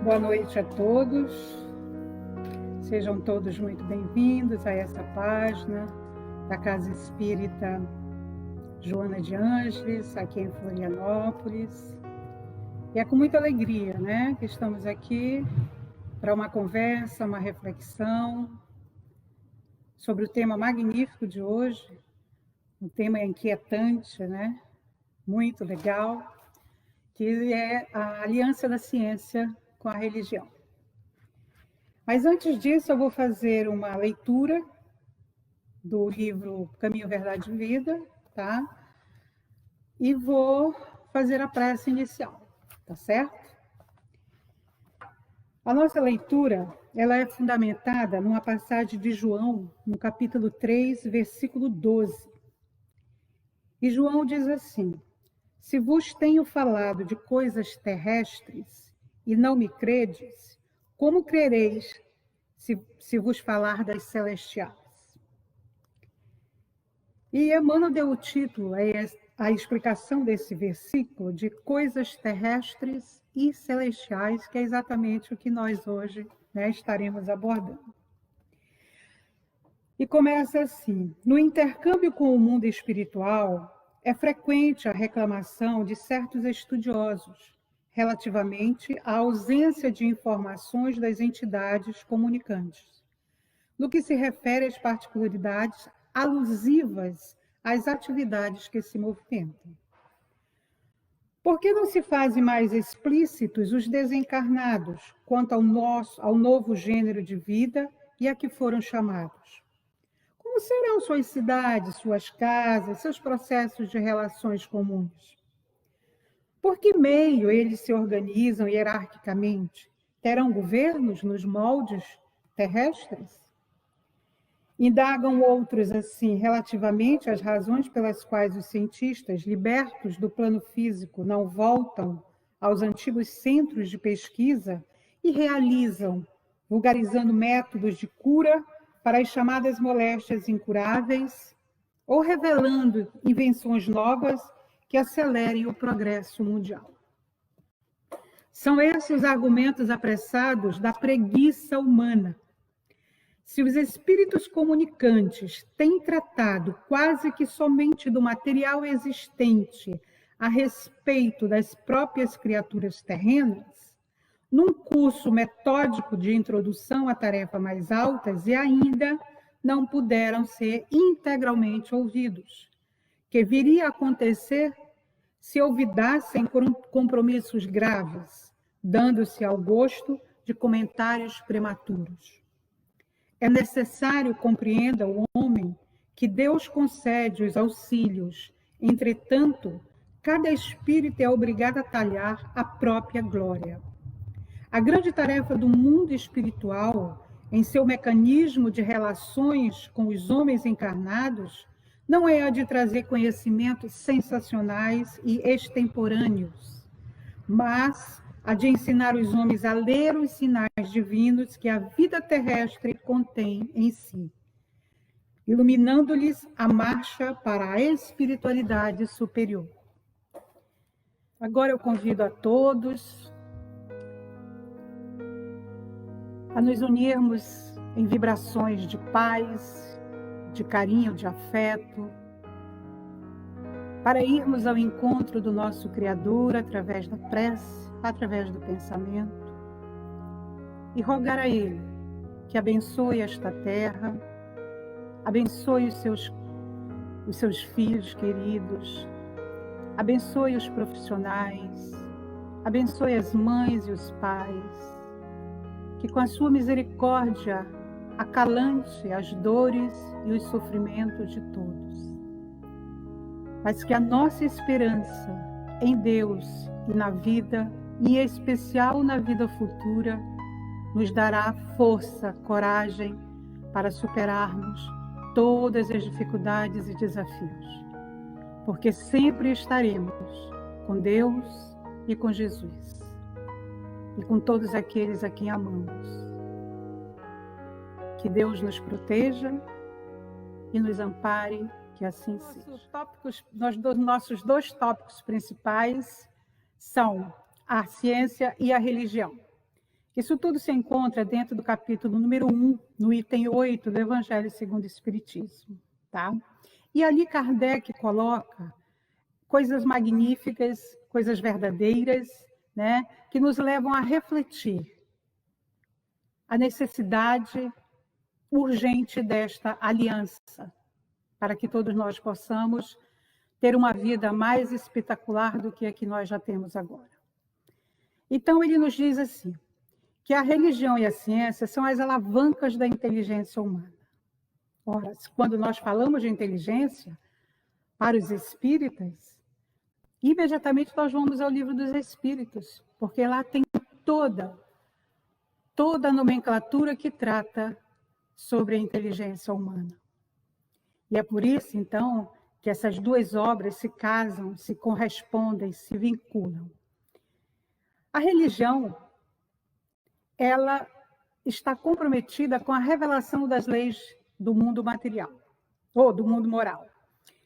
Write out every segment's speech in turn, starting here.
Boa noite a todos. Sejam todos muito bem-vindos a essa página da Casa Espírita Joana de Ângeles, aqui em Florianópolis. E é com muita alegria, que estamos aqui para uma conversa, uma reflexão sobre o tema magnífico de hoje, um tema inquietante, muito legal, que é a aliança da ciência com a religião. Mas antes disso, eu vou fazer uma leitura do livro Caminho, Verdade e Vida, tá? E vou fazer a prece inicial, tá certo? A nossa leitura, ela é fundamentada numa passagem de João, no capítulo 3, versículo 12. E João diz assim: se vos tenho falado de coisas terrestres e não me credes, como crereis se vos falar das celestiais? E Emmanuel deu o título, a explicação desse versículo, de coisas terrestres e celestiais, que é exatamente o que nós hoje estaremos abordando. E começa assim: no intercâmbio com o mundo espiritual, é frequente a reclamação de certos estudiosos relativamente à ausência de informações das entidades comunicantes, no que se refere às particularidades alusivas às atividades que se movimentam. Por que não se fazem mais explícitos os desencarnados quanto ao novo gênero de vida e a que foram chamados? Como serão suas cidades, suas casas, seus processos de relações comuns? Por que meio eles se organizam hierarquicamente? Terão governos nos moldes terrestres? Indagam outros assim, relativamente às razões pelas quais os cientistas, libertos do plano físico, não voltam aos antigos centros de pesquisa e realizam, vulgarizando métodos de cura para as chamadas moléstias incuráveis, ou revelando invenções novas que acelerem o progresso mundial. São esses os argumentos apressados da preguiça humana. Se os espíritos comunicantes têm tratado quase que somente do material existente a respeito das próprias criaturas terrenas, num curso metódico de introdução à tarefa mais altas, e ainda não puderam ser integralmente ouvidos, que viria a acontecer se olvidassem compromissos graves, dando-se ao gosto de comentários prematuros. É necessário compreenda o homem que Deus concede os auxílios. Entretanto, cada espírito é obrigado a talhar a própria glória. A grande tarefa do mundo espiritual, em seu mecanismo de relações com os homens encarnados, não é a de trazer conhecimentos sensacionais e extemporâneos, mas a de ensinar os homens a ler os sinais divinos que a vida terrestre contém em si, iluminando-lhes a marcha para a espiritualidade superior. Agora eu convido a todos a nos unirmos em vibrações de paz, de carinho, de afeto, para irmos ao encontro do nosso Criador através da prece, através do pensamento, e rogar a Ele que abençoe esta terra, abençoe os seus filhos queridos, abençoe os profissionais, abençoe as mães e os pais, que com a sua misericórdia acalante as dores e os sofrimentos de todos. Mas que a nossa esperança em Deus e na vida, e em especial na vida futura, nos dará força, coragem para superarmos todas as dificuldades e desafios, porque sempre estaremos com Deus e com Jesus, e com todos aqueles a quem amamos. Que Deus nos proteja e nos ampare, que assim seja. Nossos dois tópicos principais são a ciência e a religião. Isso tudo se encontra dentro do capítulo número 1, no item 8 do Evangelho segundo o Espiritismo. Tá? E ali Kardec coloca coisas magníficas, coisas verdadeiras, né, que nos levam a refletir a necessidade urgente desta aliança, para que todos nós possamos ter uma vida mais espetacular do que a que nós já temos agora. Então, ele nos diz assim, que a religião e a ciência são as alavancas da inteligência humana. Ora, quando nós falamos de inteligência, para os espíritas, imediatamente nós vamos ao livro dos Espíritos, porque lá tem toda a nomenclatura que trata sobre a inteligência humana. E é por isso, então, que essas duas obras se casam, se correspondem, se vinculam. A religião, ela está comprometida com a revelação das leis do mundo material, ou do mundo moral.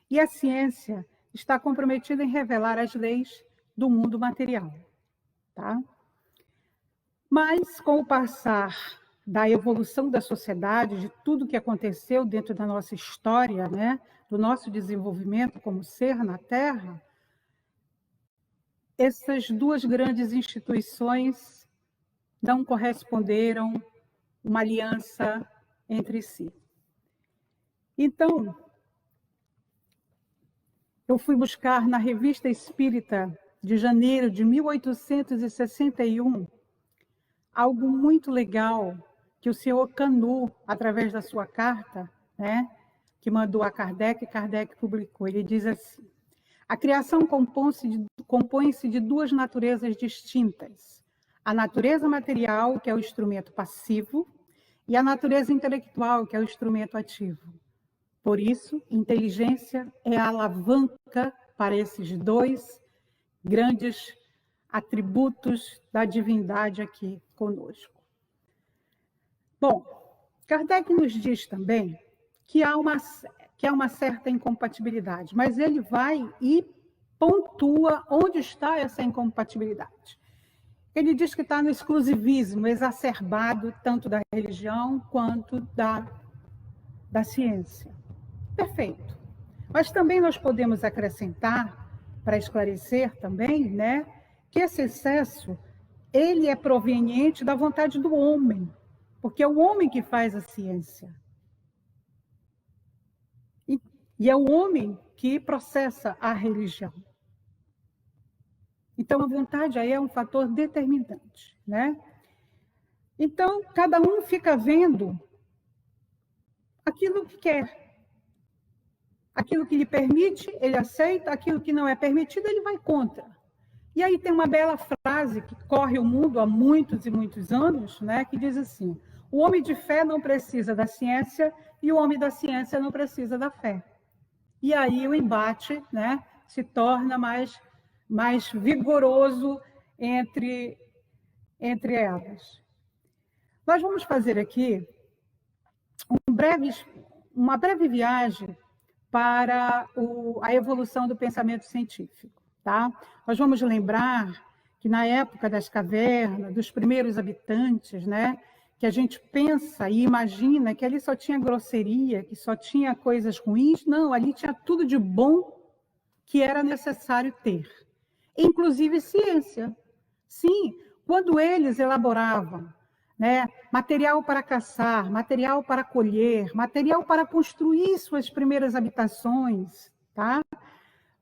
E a ciência está comprometida em revelar as leis do mundo material. Tá? Mas, com o passar da evolução da sociedade, de tudo que aconteceu dentro da nossa história, né, do nosso desenvolvimento como ser na Terra, essas duas grandes instituições não corresponderam uma aliança entre si. Então, eu fui buscar na Revista Espírita de janeiro de 1861 algo muito legal que o senhor Canu, através da sua carta, né, que mandou a Kardec, Kardec publicou. Ele diz assim: a criação compõe-se de duas naturezas distintas. A natureza material, que é o instrumento passivo, e a natureza intelectual, que é o instrumento ativo. Por isso, inteligência é a alavanca para esses dois grandes atributos da divindade aqui conosco. Bom, Kardec nos diz também que há uma certa incompatibilidade, mas ele vai e pontua onde está essa incompatibilidade. Ele diz que está no exclusivismo exacerbado tanto da religião quanto da ciência. Perfeito. Mas também nós podemos acrescentar, para esclarecer também, né, que esse excesso ele é proveniente da vontade do homem, porque é o homem que faz a ciência. E é o homem que processa a religião. Então, a vontade aí é um fator determinante, né? Então, cada um fica vendo aquilo que quer. Aquilo que lhe permite, ele aceita. Aquilo que não é permitido, ele vai contra. E aí tem uma bela frase que corre o mundo há muitos e muitos anos, né, que diz assim: o homem de fé não precisa da ciência e o homem da ciência não precisa da fé. E aí o embate, né, se torna mais vigoroso entre elas. Nós vamos fazer aqui uma breve viagem para a evolução do pensamento científico. Tá? Nós vamos lembrar que na época das cavernas, dos primeiros habitantes, né, que a gente pensa e imagina que ali só tinha grosseria, que só tinha coisas ruins. Não, ali tinha tudo de bom que era necessário ter. Inclusive ciência. Sim, quando eles elaboravam, né, material para caçar, material para colher, material para construir suas primeiras habitações, tá?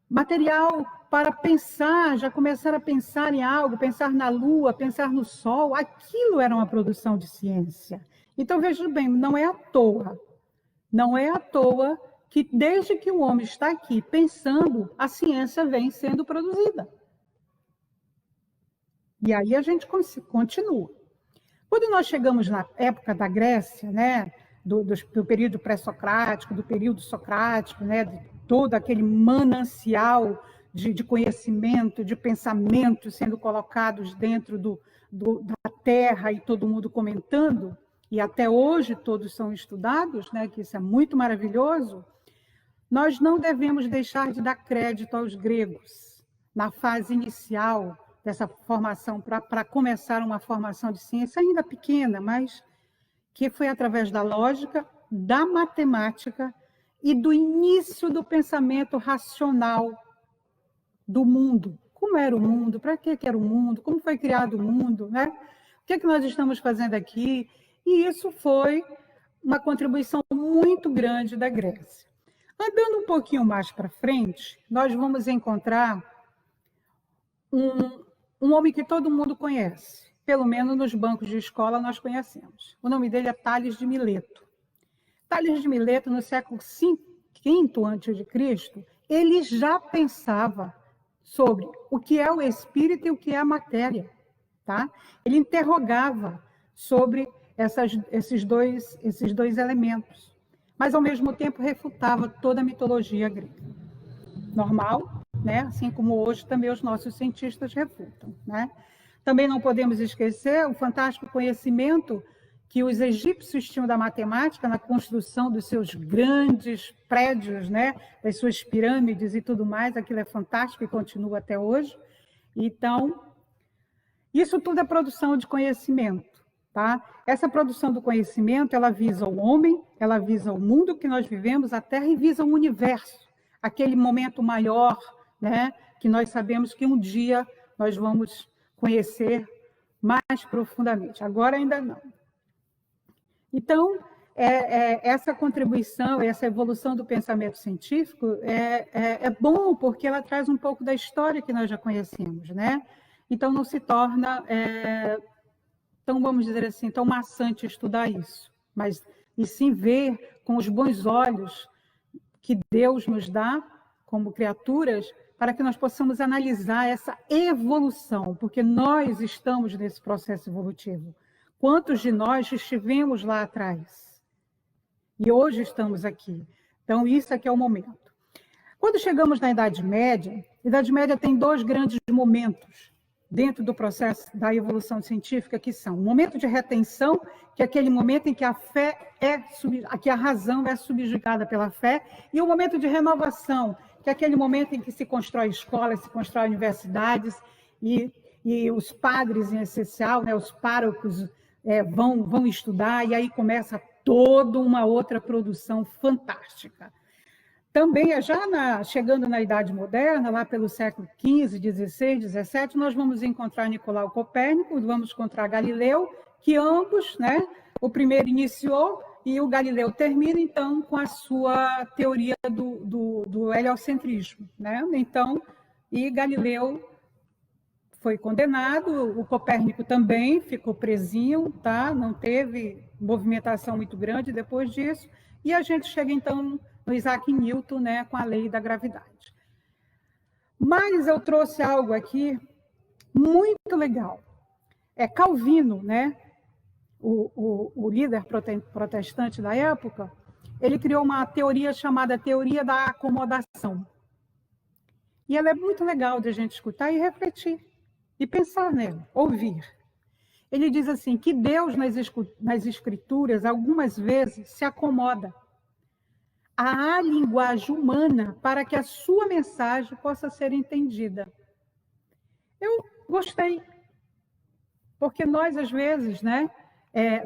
Material para pensar, já começaram a pensar em algo, pensar na lua, pensar no sol, aquilo era uma produção de ciência. Então, veja bem, não é à toa que desde que o homem está aqui pensando, a ciência vem sendo produzida. E aí a gente continua. Quando nós chegamos na época da Grécia, né, do período pré-socrático, do período socrático, né, de todo aquele manancial de conhecimento, de pensamento sendo colocados dentro da terra e todo mundo comentando, e até hoje todos são estudados, né, que isso é muito maravilhoso, nós não devemos deixar de dar crédito aos gregos na fase inicial dessa formação para começar uma formação de ciência ainda pequena, mas que foi através da lógica, da matemática e do início do pensamento racional do mundo. Como era o mundo? Para que era o mundo? Como foi criado o mundo? Né? O que é que nós estamos fazendo aqui? E isso foi uma contribuição muito grande da Grécia. Andando um pouquinho mais para frente, nós vamos encontrar um homem que todo mundo conhece, pelo menos nos bancos de escola nós conhecemos. O nome dele é Tales de Mileto. Tales de Mileto, no século V a.C., ele já pensava sobre o que é o espírito e o que é a matéria. Tá? Ele interrogava sobre esses dois elementos, mas, ao mesmo tempo, refutava toda a mitologia grega. Normal, né? Assim como hoje também os nossos cientistas refutam. Né? Também não podemos esquecer o fantástico conhecimento que os egípcios tinham da matemática na construção dos seus grandes prédios, né? Das suas pirâmides e tudo mais. Aquilo é fantástico e continua até hoje. Então, isso tudo é produção de conhecimento. Tá? Essa produção do conhecimento, ela visa o homem, ela visa o mundo que nós vivemos, a Terra, e visa o universo, aquele momento maior, né, que nós sabemos que um dia nós vamos conhecer mais profundamente. Agora ainda não. Então, essa contribuição, essa evolução do pensamento científico é bom porque ela traz um pouco da história que nós já conhecemos, né? Então, não se torna... Então, vamos dizer assim, tão maçante estudar isso, mas e sim ver com os bons olhos que Deus nos dá como criaturas para que nós possamos analisar essa evolução, porque nós estamos nesse processo evolutivo. Quantos de nós estivemos lá atrás? E hoje estamos aqui. Então, isso aqui é o momento. Quando chegamos na Idade Média, a Idade Média tem dois grandes momentos dentro do processo da evolução científica, que são o momento de retenção, que é aquele momento em que a fé que a razão é subjugada pela fé, e o momento de renovação, que é aquele momento em que se constrói escolas, se constrói universidades, e os padres, em essencial, né, os párocos, vão estudar, e aí começa toda uma outra produção fantástica. Também, chegando na Idade Moderna, lá pelo século XV, XVI, XVII, nós vamos encontrar Nicolau Copérnico, vamos encontrar Galileu, que ambos, né, o primeiro iniciou e o Galileu termina, então, com a sua teoria do heliocentrismo. Né? Então, e Galileu foi condenado, o Copérnico também ficou presinho, tá? Não teve movimentação muito grande depois disso, e a gente chega, então, no Isaac Newton, né, com a lei da gravidade. Mas eu trouxe algo aqui muito legal. Calvino, né, o líder protestante da época, ele criou uma teoria chamada teoria da acomodação. E ela é muito legal de a gente escutar e refletir, e pensar nela, ouvir. Ele diz assim, que Deus nas Escrituras, algumas vezes, se acomoda à linguagem humana para que a sua mensagem possa ser entendida. Eu gostei, porque nós, às vezes, né,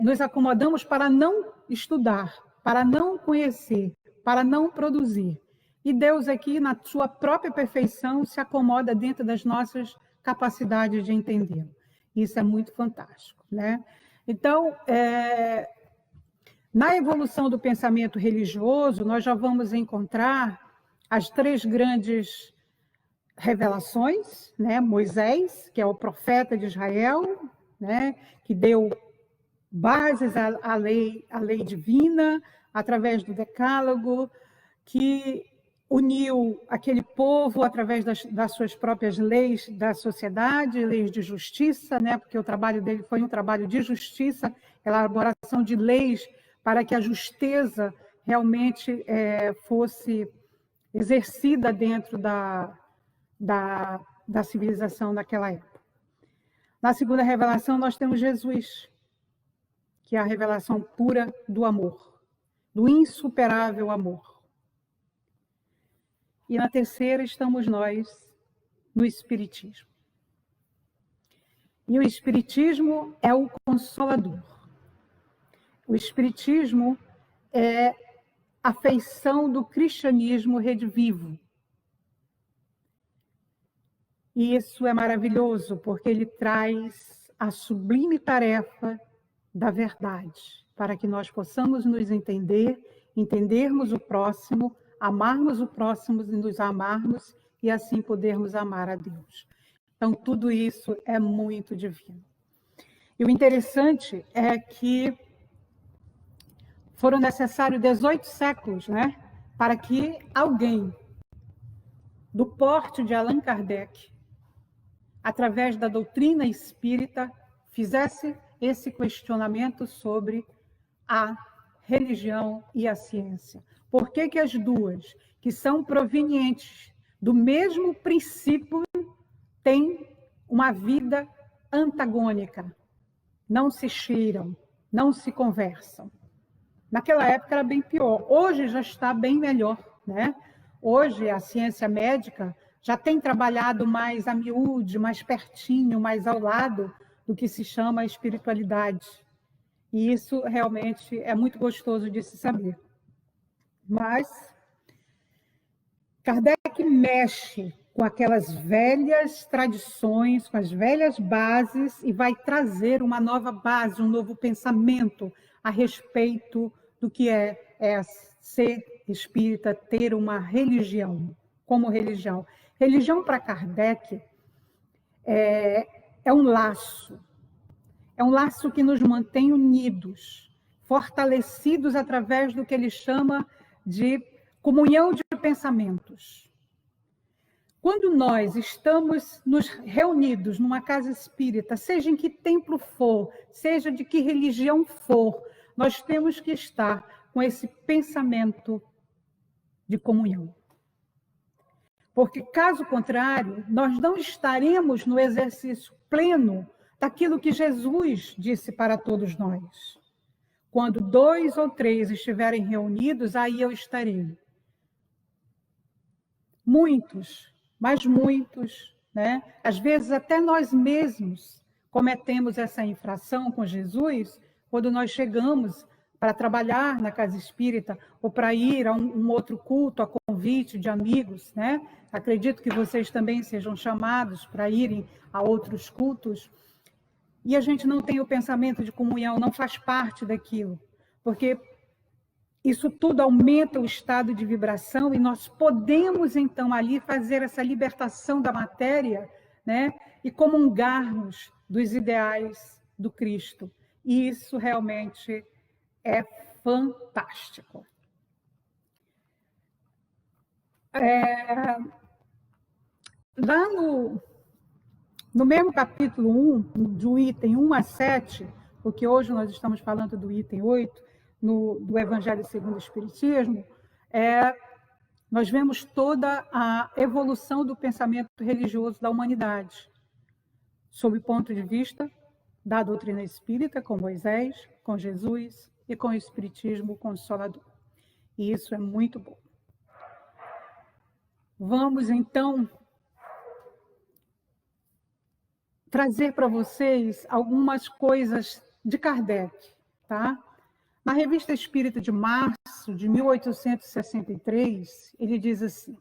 nos acomodamos para não estudar, para não conhecer, para não produzir. E Deus aqui, na sua própria perfeição, se acomoda dentro das nossas capacidades de entender. Isso é muito fantástico. Né? Então, na evolução do pensamento religioso, nós já vamos encontrar as três grandes revelações, né? Moisés, que é o profeta de Israel, né? Que deu bases à lei divina, através do Decálogo, que uniu aquele povo através das suas próprias leis da sociedade, leis de justiça, né? Porque o trabalho dele foi um trabalho de justiça, elaboração de leis para que a justeza realmente fosse exercida dentro da civilização daquela época. Na segunda revelação, nós temos Jesus, que é a revelação pura do amor, do insuperável amor. E na terceira estamos nós, no Espiritismo. E o Espiritismo é o Consolador. O Espiritismo é a feição do cristianismo redivivo. E isso é maravilhoso, porque ele traz a sublime tarefa da verdade, para que nós possamos nos entender, entendermos o próximo, amarmos o próximo e nos amarmos, e assim podermos amar a Deus. Então, tudo isso é muito divino. E o interessante é que foram necessários 18 séculos, né, para que alguém do porte de Allan Kardec, através da doutrina espírita, fizesse esse questionamento sobre a religião e a ciência. Por que que as duas, que são provenientes do mesmo princípio, têm uma vida antagônica? Não se cheiram, não se conversam. Naquela época era bem pior. Hoje já está bem melhor, né? Hoje a ciência médica já tem trabalhado mais a miúde, mais pertinho, mais ao lado do que se chama espiritualidade. E isso realmente é muito gostoso de se saber. Mas Kardec mexe com aquelas velhas tradições, com as velhas bases, e vai trazer uma nova base, um novo pensamento a respeito do que é ser espírita, ter uma religião, como religião. Religião para Kardec é um laço que nos mantém unidos, fortalecidos através do que ele chama de comunhão de pensamentos. Quando nós estamos nos reunidos numa casa espírita, seja em que templo for, seja de que religião for, nós temos que estar com esse pensamento de comunhão. Porque, caso contrário, nós não estaremos no exercício pleno daquilo que Jesus disse para todos nós. Quando 2 ou 3 estiverem reunidos, aí eu estarei. Muitos, mas muitos, né? Às vezes até nós mesmos cometemos essa infração com Jesus quando nós chegamos para trabalhar na casa espírita ou para ir a um outro culto, a convite de amigos, né? Acredito que vocês também sejam chamados para irem a outros cultos. E a gente não tem o pensamento de comunhão, não faz parte daquilo, porque isso tudo aumenta o estado de vibração e nós podemos, então, ali fazer essa libertação da matéria, né? E comungarmos dos ideais do Cristo. E isso realmente é fantástico. Lá no mesmo capítulo 1, do item 1 a 7, porque hoje nós estamos falando do item 8, do Evangelho segundo o Espiritismo, nós vemos toda a evolução do pensamento religioso da humanidade, sob o ponto de vista da doutrina espírita, com Moisés, com Jesus e com o Espiritismo Consolador. E isso é muito bom. Vamos, então, trazer para vocês algumas coisas de Kardec, tá? Na Revista Espírita de março de 1863, ele diz assim: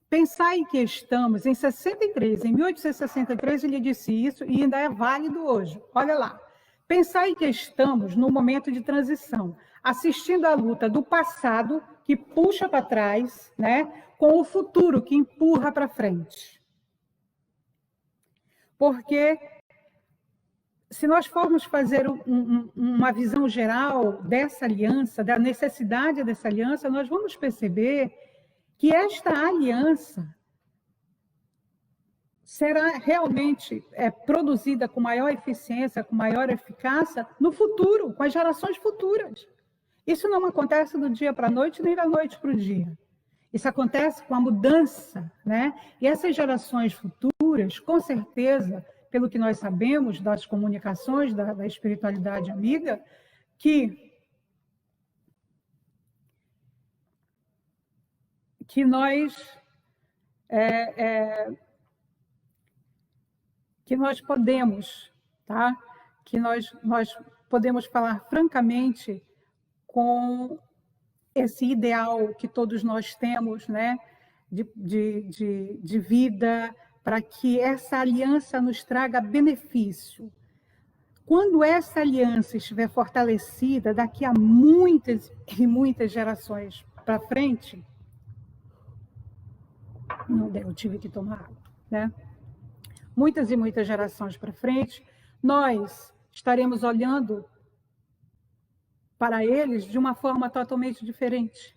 pensai que estamos em 63, em 1863 ele disse isso e ainda é válido hoje. Olha lá. Pensai que estamos num momento de transição, assistindo à luta do passado que puxa para trás, né, com o futuro que empurra para frente. Porque se nós formos fazer uma visão geral dessa aliança, da necessidade dessa aliança, nós vamos perceber que esta aliança será realmente produzida com maior eficiência, com maior eficácia no futuro, com as gerações futuras. Isso não acontece do dia para a noite, nem da noite para o dia. Isso acontece com a mudança, né? E essas gerações futuras, com certeza, pelo que nós sabemos das comunicações da espiritualidade amiga, que nós podemos tá? Que nós podemos falar francamente com esse ideal que todos nós temos, né? De vida, para que essa aliança nos traga benefício. Quando essa aliança estiver fortalecida, daqui a muitas e muitas gerações para frente, não deu, eu tive que tomar água, né? Muitas e muitas gerações para frente, nós estaremos olhando para eles de uma forma totalmente diferente.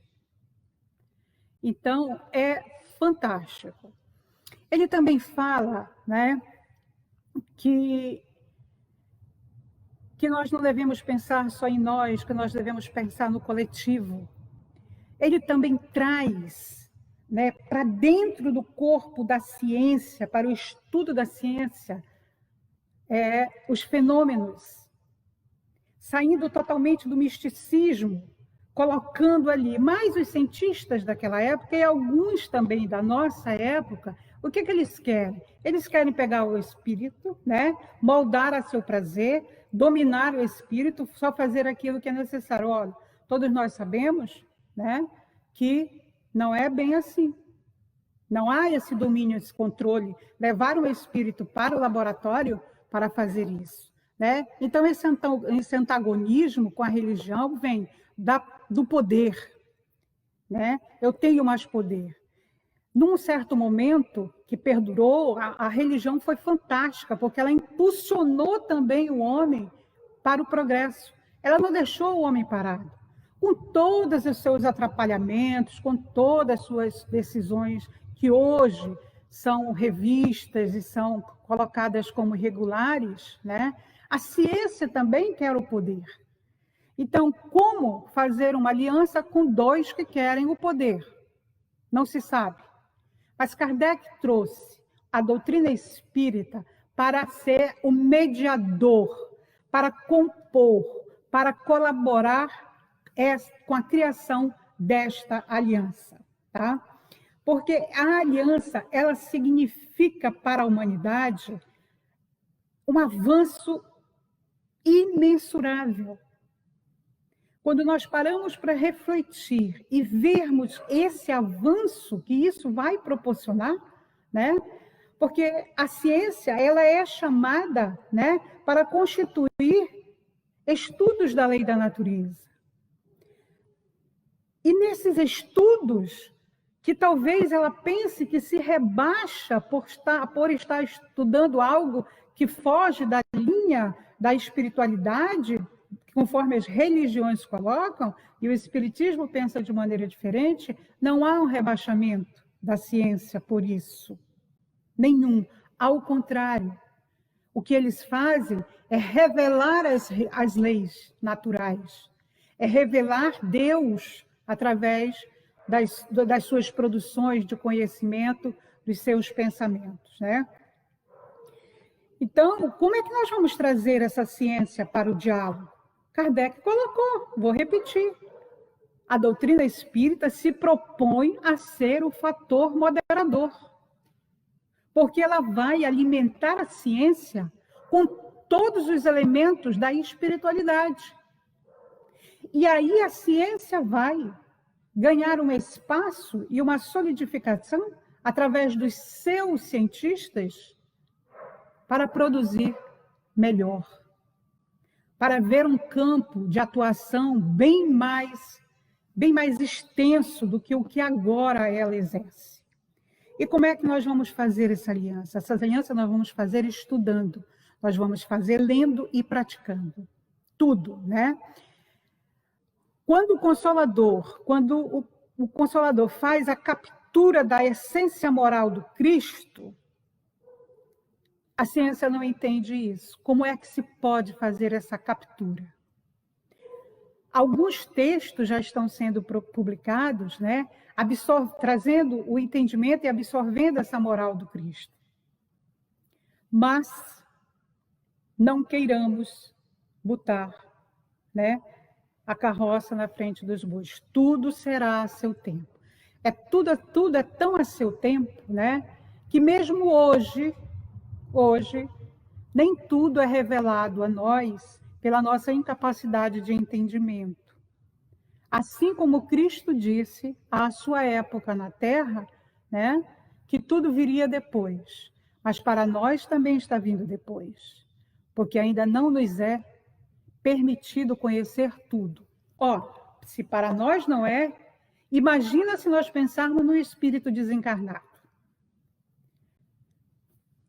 Então, é fantástico. Ele também fala, né, que nós não devemos pensar só em nós, que nós devemos pensar no coletivo. Ele também traz, né, para dentro do corpo da ciência, para o estudo da ciência, os fenômenos, saindo totalmente do misticismo, colocando ali. Mas os cientistas daquela época, e alguns também da nossa época, o que eles querem? Eles querem pegar o espírito, né, moldar a seu prazer, dominar o espírito, só fazer aquilo que é necessário. Olha, todos nós sabemos, né, que não é bem assim. Não há esse domínio, esse controle. Levar o espírito para o laboratório para fazer isso, né? Então, esse antagonismo com a religião vem do poder, né? Eu tenho mais poder. Num certo momento que perdurou, a religião foi fantástica, porque ela impulsionou também o homem para o progresso. Ela não deixou o homem parado. Com todos os seus atrapalhamentos, com todas as suas decisões que hoje são revistas e são colocadas como irregulares, né? A ciência também quer o poder. Então, como fazer uma aliança com dois que querem o poder? Não se sabe. Mas Kardec trouxe a doutrina espírita para ser o mediador, para compor, para colaborar com a criação desta aliança, tá? Porque a aliança, ela significa para a humanidade um avanço imensurável. Quando nós paramos para refletir e vermos esse avanço que isso vai proporcionar, né? Porque a ciência, ela é chamada, né, para constituir estudos da lei da natureza. E nesses estudos, que talvez ela pense que se rebaixa por estar estudando algo que foge da linha da espiritualidade, conforme as religiões colocam, e o espiritismo pensa de maneira diferente, não há um rebaixamento da ciência por isso. Nenhum. Ao contrário, o que eles fazem é revelar as leis naturais, é revelar Deus através das suas produções de conhecimento, dos seus pensamentos, né? Então, como é que nós vamos trazer essa ciência para o diálogo? Kardec colocou, vou repetir, a doutrina espírita se propõe a ser o fator moderador, porque ela vai alimentar a ciência com todos os elementos da espiritualidade. E aí a ciência vai ganhar um espaço e uma solidificação através dos seus cientistas para produzir melhor, para ver um campo de atuação bem mais extenso do que o que agora ela exerce. E como é que nós vamos fazer essa aliança? Essa aliança nós vamos fazer estudando, nós vamos fazer lendo e praticando. Tudo, né? Quando o Consolador faz a captura da essência moral do Cristo, a ciência não entende isso. Como é que se pode fazer essa captura? Alguns textos já estão sendo publicados, né, trazendo o entendimento e absorvendo essa moral do Cristo. Mas não queiramos botar, né, a carroça na frente dos bois. Tudo será a seu tempo. Tudo é tão a seu tempo, né, que mesmo hoje, Nem tudo é revelado a nós pela nossa incapacidade de entendimento. Assim como Cristo disse à sua época na Terra, né, que tudo viria depois, mas para nós também está vindo depois, porque ainda não nos é permitido conhecer tudo. Se para nós não é, imagina se nós pensarmos no espírito desencarnado.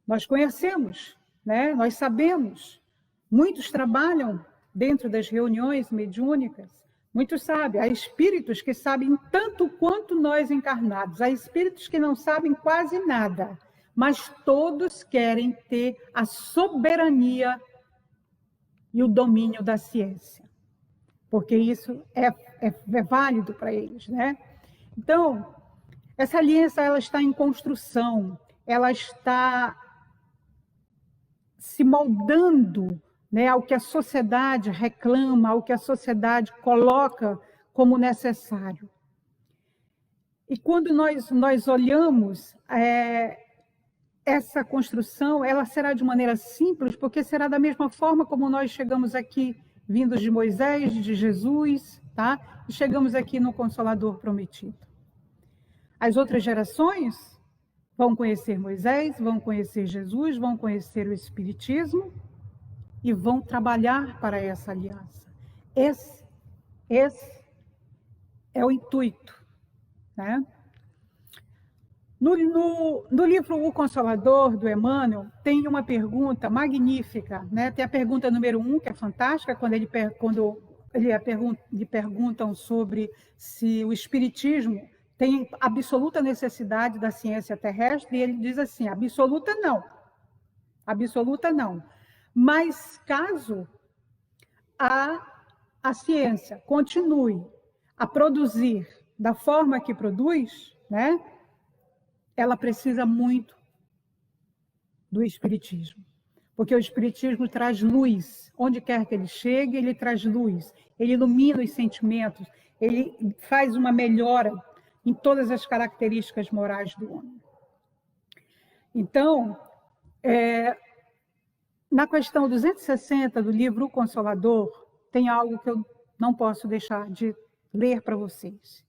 Nós conhecemos, né? Nós sabemos. Muitos trabalham dentro das reuniões mediúnicas. Muitos sabem. Há espíritos que sabem tanto quanto nós encarnados. Há espíritos que não sabem quase nada. Mas todos querem ter a soberania e o domínio da ciência. Porque isso é válido para eles, né? Então, essa aliança ela está em construção. Ela está se moldando, né, ao que a sociedade reclama, ao que a sociedade coloca como necessário. E quando nós olhamos essa construção, ela será de maneira simples, porque será da mesma forma como nós chegamos aqui, vindos de Moisés, de Jesus, tá? E chegamos aqui no Consolador prometido. As outras gerações vão conhecer Moisés, vão conhecer Jesus, vão conhecer o Espiritismo e vão trabalhar para essa aliança. Esse é o intuito, né? No livro O Consolador, do Emmanuel, tem uma pergunta magnífica, né? Tem a pergunta número 1, que é fantástica, quando lhe perguntam sobre se o Espiritismo tem absoluta necessidade da ciência terrestre, e ele diz assim, absoluta não. Mas caso a ciência continue a produzir da forma que produz, né, ela precisa muito do Espiritismo. Porque o Espiritismo traz luz. Onde quer que ele chegue, ele traz luz. Ele ilumina os sentimentos, ele faz uma melhora em todas as características morais do homem. Então, na questão 260 do livro O Consolador, tem algo que eu não posso deixar de ler para vocês.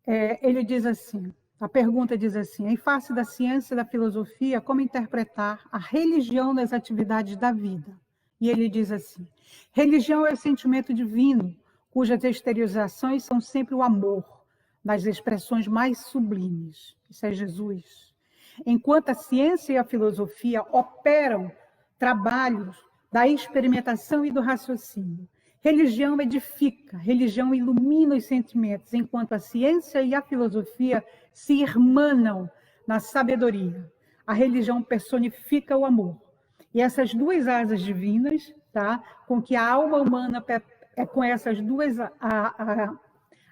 Ele diz assim, a pergunta diz assim, em face da ciência e da filosofia, como interpretar a religião nas atividades da vida? E ele diz assim, religião é o sentimento divino, cujas exteriorizações são sempre o amor, nas expressões mais sublimes. Isso é Jesus. Enquanto a ciência e a filosofia operam trabalhos da experimentação e do raciocínio. Religião edifica, religião ilumina os sentimentos, enquanto a ciência e a filosofia se irmanam na sabedoria. A religião personifica o amor. E essas duas asas divinas, tá? Com que a alma humana com essas duas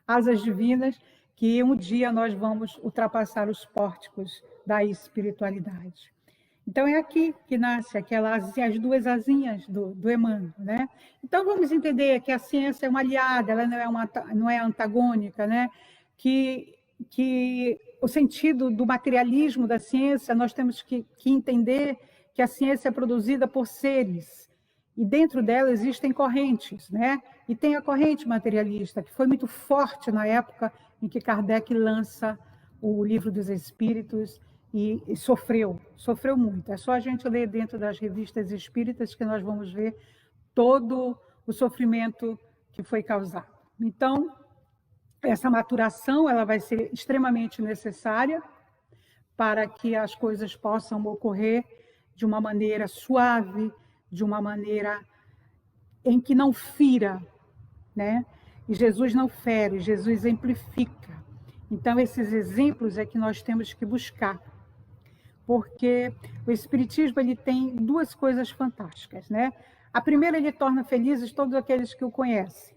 asas divinas, que um dia nós vamos ultrapassar os pórticos da espiritualidade. Então, é aqui que nasce as duas asinhas do Emmanuel, né? Então, vamos entender que a ciência é uma aliada, ela não é antagônica, né? Que o sentido do materialismo da ciência, nós temos que entender que a ciência é produzida por seres, e dentro dela existem correntes, né? E tem a corrente materialista, que foi muito forte na época em que Kardec lança o Livro dos Espíritos, e sofreu muito. É só a gente ler dentro das revistas espíritas que nós vamos ver todo o sofrimento que foi causado. Então, essa maturação ela vai ser extremamente necessária para que as coisas possam ocorrer de uma maneira suave, de uma maneira em que não fira, né? E Jesus não fere, Jesus exemplifica. Então, esses exemplos é que nós temos que buscar, porque o Espiritismo ele tem duas coisas fantásticas, né? A primeira, ele torna felizes todos aqueles que o conhecem,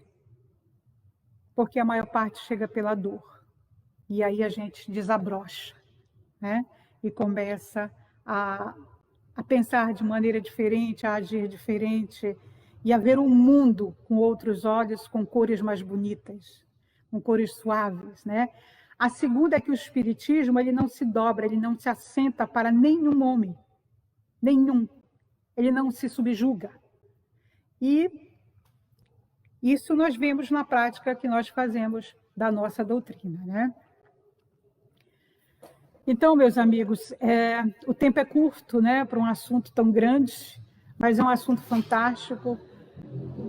porque a maior parte chega pela dor. E aí a gente desabrocha, né? E começa a pensar de maneira diferente, a agir diferente, e a ver o mundo com outros olhos, com cores mais bonitas, com cores suaves, né? A segunda é que o Espiritismo ele não se dobra, ele não se assenta para nenhum homem, nenhum. ele não se subjuga. E isso nós vemos na prática que nós fazemos da nossa doutrina, né? Então, meus amigos, o tempo é curto, né, para um assunto tão grande, mas é um assunto fantástico.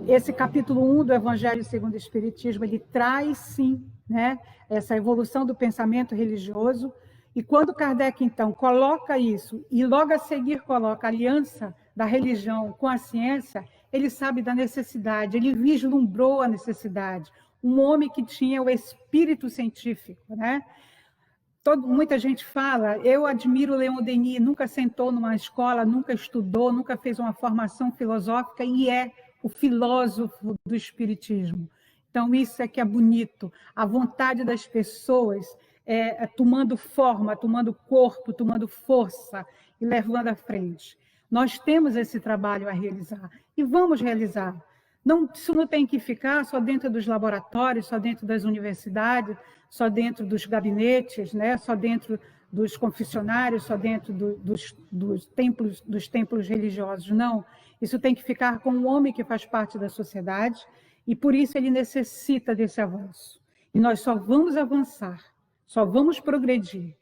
Esse capítulo 1 do Evangelho segundo o Espiritismo, ele traz, sim, né, essa evolução do pensamento religioso. E quando Kardec, então, coloca isso, e logo a seguir coloca a aliança da religião com a ciência, ele sabe da necessidade, ele vislumbrou a necessidade. Um homem que tinha o espírito científico, né? Muita gente fala, eu admiro Leon Denis, nunca sentou numa escola, nunca estudou, nunca fez uma formação filosófica e é o filósofo do espiritismo. Então, isso é que é bonito, a vontade das pessoas tomando forma, tomando corpo, tomando força e levando à frente. Nós temos esse trabalho a realizar e vamos realizar. Não, isso não tem que ficar só dentro dos laboratórios, só dentro das universidades, só dentro dos gabinetes, né? Só dentro dos confessionários, só dentro dos templos religiosos. Não, isso tem que ficar com o homem que faz parte da sociedade e, por isso, ele necessita desse avanço. E nós só vamos avançar, só vamos progredir,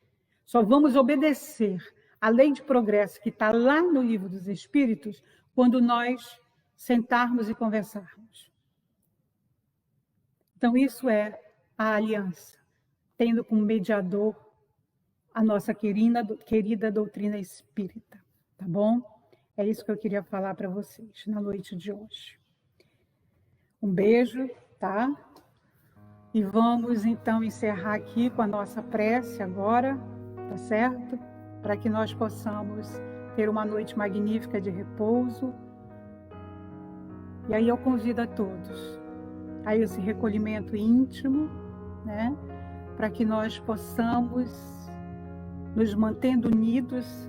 só vamos obedecer à lei de progresso que está lá no Livro dos Espíritos quando nós sentarmos e conversarmos. Então, isso é a aliança, tendo como mediador a nossa querida doutrina espírita, tá bom? É isso que eu queria falar para vocês na noite de hoje. Um beijo, tá? E vamos, então, encerrar aqui com a nossa prece agora, tá certo? Para que nós possamos ter uma noite magnífica de repouso. E aí eu convido a todos a esse recolhimento íntimo, né? Para que nós possamos nos mantendo unidos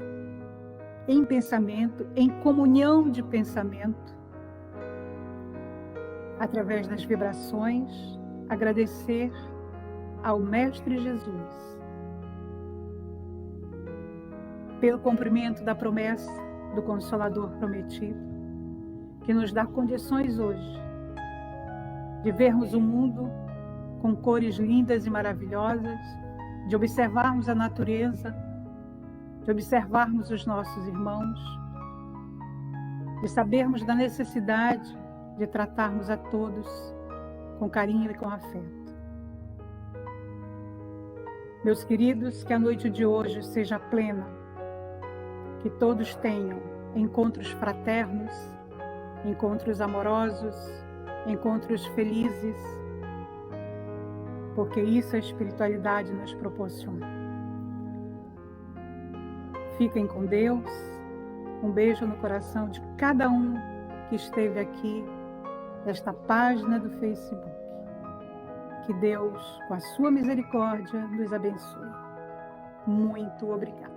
em pensamento, em comunhão de pensamento, através das vibrações, agradecer ao Mestre Jesus pelo cumprimento da promessa do Consolador prometido, que nos dá condições hoje de vermos o mundo com cores lindas e maravilhosas, de observarmos a natureza, de observarmos os nossos irmãos, de sabermos da necessidade de tratarmos a todos com carinho e com afeto. Meus queridos, que a noite de hoje seja plena, que todos tenham encontros fraternos, encontros amorosos, encontros felizes, porque isso a espiritualidade nos proporciona. Fiquem com Deus, um beijo no coração de cada um que esteve aqui nesta página do Facebook. Que Deus, com a sua misericórdia, nos abençoe. Muito obrigada.